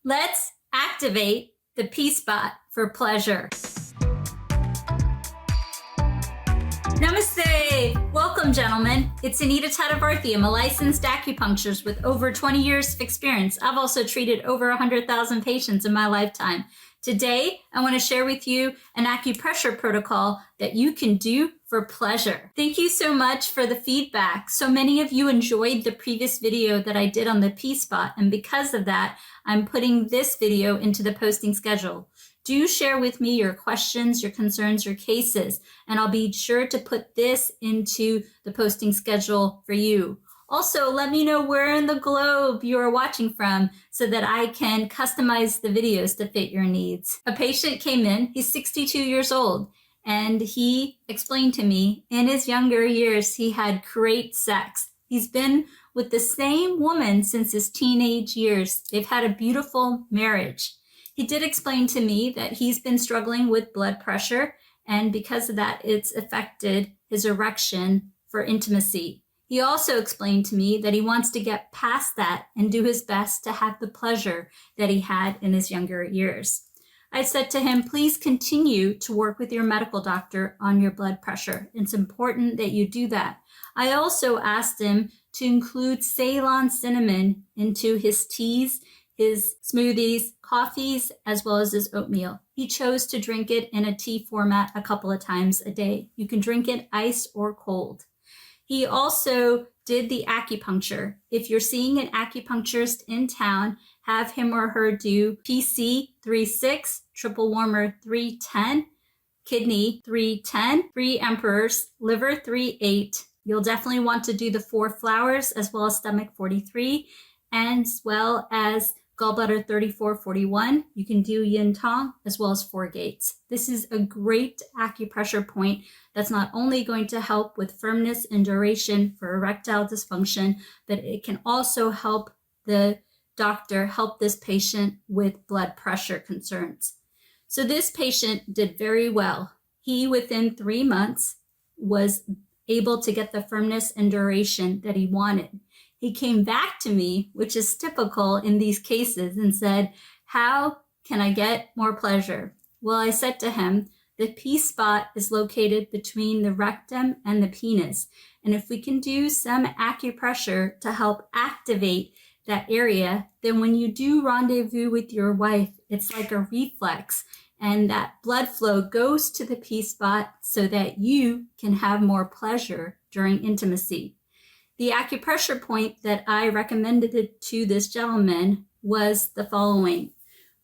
Let's activate the P-spot for pleasure. Namaste! Welcome, gentlemen. It's Anita Tadavarthi. I'm a licensed acupuncturist with over 20 years of experience. I've also treated over 100,000 patients in my lifetime. Today, I want to share with you an acupressure protocol that you can do for pleasure. Thank you so much for the feedback. So many of you enjoyed the previous video that I did on the P-spot, and because of that, I'm putting this video into the posting schedule. Do share with me your questions, your concerns, your cases, and I'll be sure to put this into the posting schedule for you. Also, let me know where in the globe you are watching from so that I can customize the videos to fit your needs. A patient came in, he's 62 years old, and he explained to me in his younger years he had great sex. He's been with the same woman since his teenage years. They've had a beautiful marriage. He did explain to me that he's been struggling with blood pressure, and because of that, it's affected his erection for intimacy. He also explained to me that he wants to get past that and do his best to have the pleasure that he had in his younger years. I said to him, please continue to work with your medical doctor on your blood pressure. It's important that you do that. I also asked him to include Ceylon cinnamon into his teas, his smoothies, coffees, as well as his oatmeal. He chose to drink it in a tea format a couple of times a day. You can drink it iced or cold. He also did the acupuncture. If you're seeing an acupuncturist in town, have him or her do PC 3-6, triple warmer 3-10, kidney 3-10, 3 emperors, liver 3-8. You'll definitely want to do the 4 flowers as well as stomach 43, as well as gallbladder 34-41. You can do yin tong as well as 4 gates. This is a great acupressure point that's not only going to help with firmness and duration for erectile dysfunction, but it can also help the doctor help this patient with blood pressure concerns. So this patient did very well. He, within 3 months, was able to get the firmness and duration that he wanted. He came back to me, which is typical in these cases, and said, how can I get more pleasure? Well, I said to him, the P-spot is located between the rectum and the penis. And if we can do some acupressure to help activate that area, then when you do rendezvous with your wife, it's like a reflex. And that blood flow goes to the P-spot so that you can have more pleasure during intimacy. The acupressure point that I recommended to this gentleman was the following.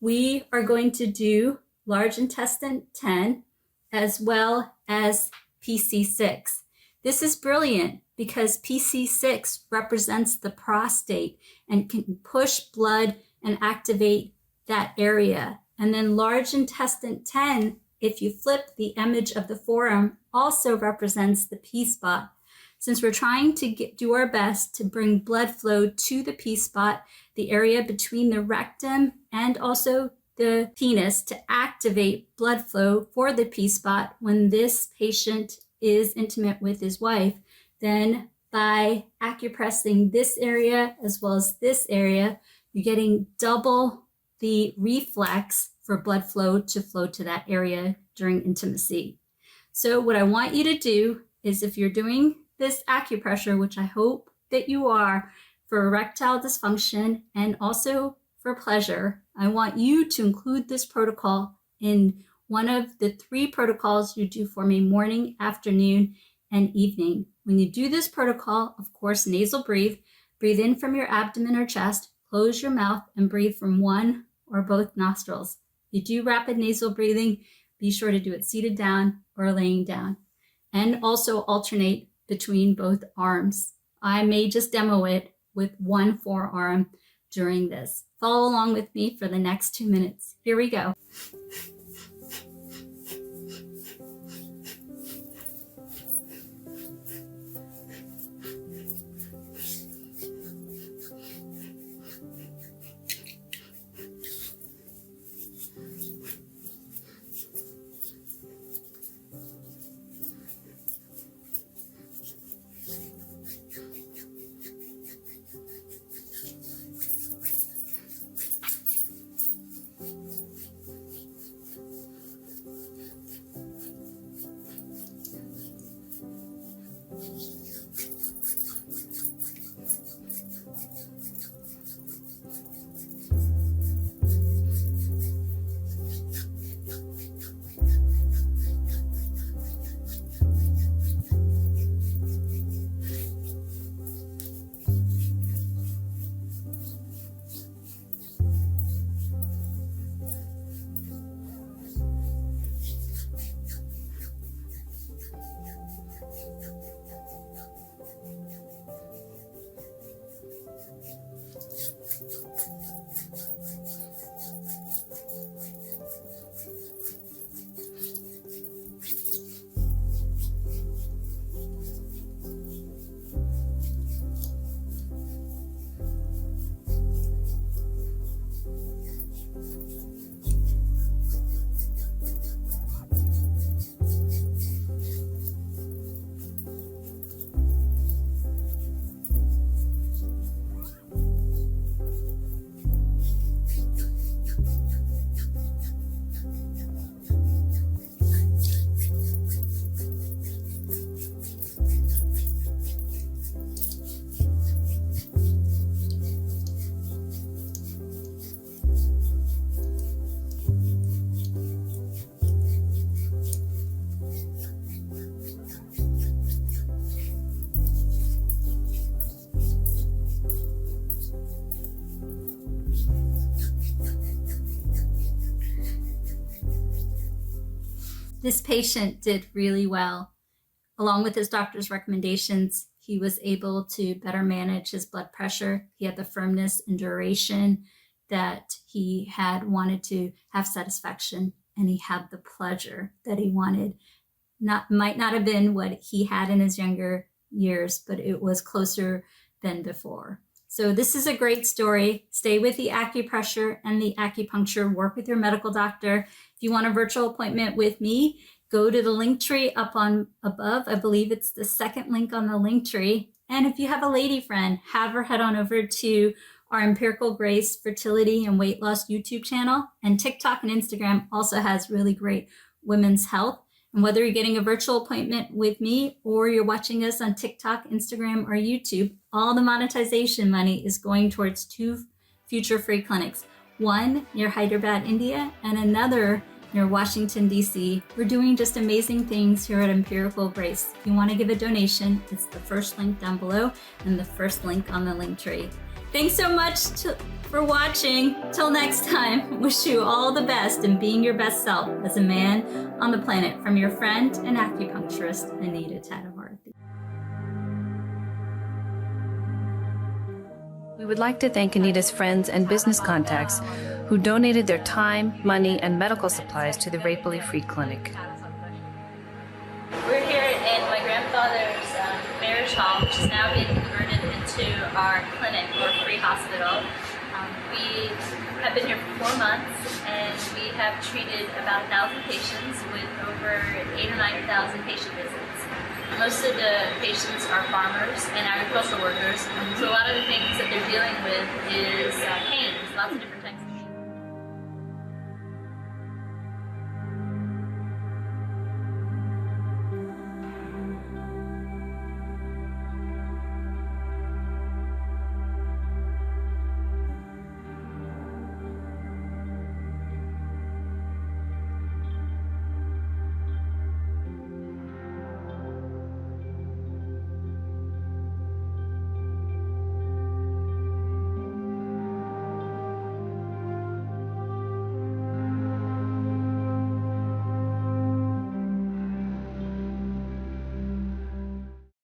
We are going to do large intestine 10 as well as PC6. This is brilliant because PC6 represents the prostate and can push blood and activate that area. And then large intestine 10, if you flip the image of the forearm, also represents the P-spot. Since we're trying to do our best to bring blood flow to the P-spot, the area between the rectum and also the penis, to activate blood flow for the P-spot when this patient is intimate with his wife, then by acupressing this area as well as this area, you're getting double the reflex for blood flow to that area during intimacy. So what I want you to do is, if you're doing this acupressure, which I hope that you are, for erectile dysfunction and also for pleasure, I want you to include this protocol in one of the 3 protocols you do for me morning, afternoon, and evening. When you do this protocol, of course, nasal breathe in from your abdomen or chest, close your mouth, and breathe from one or both nostrils. If you do rapid nasal breathing, be sure to do it seated down or laying down, and also alternate between both arms. I may just demo it with one forearm during this. Follow along with me for the next 2 minutes. Here we go. This patient did really well. Along with his doctor's recommendations, he was able to better manage his blood pressure. He had the firmness and duration that he had wanted to have satisfaction, and he had the pleasure that he wanted. Might not have been what he had in his younger years, but it was closer than before. So this is a great story. Stay with the acupressure and the acupuncture. Work with your medical doctor. If you want a virtual appointment with me, go to the link tree up on above. I believe it's the second link on the link tree. And if you have a lady friend, have her head on over to our Empirical Grace Fertility and Weight Loss YouTube channel. And TikTok and Instagram also has really great women's health. And whether you're getting a virtual appointment with me or you're watching us on TikTok, Instagram, or YouTube, all the monetization money is going towards 2 future free clinics. One near Hyderabad, India, and another near Washington, D.C. We're doing just amazing things here at Empirical Grace. If you want to give a donation, it's the first link down below and the first link on the link tree. Thanks so much for watching. Till next time, wish you all the best in being your best self as a man on the planet, from your friend and acupuncturist, Anita Tatavarthi. We would like to thank Anita's friends and business contacts who donated their time, money, and medical supplies to the Rapely Free Clinic. We're here in my grandfather's marriage hall, which is now being converted into our clinic or free hospital. We have been here for 4 months, and we have treated about 1,000 patients with over 8,000 or 9,000 patient visits. Most of the patients are farmers and agricultural workers, so a lot of the things that they're dealing with is pains, lots of different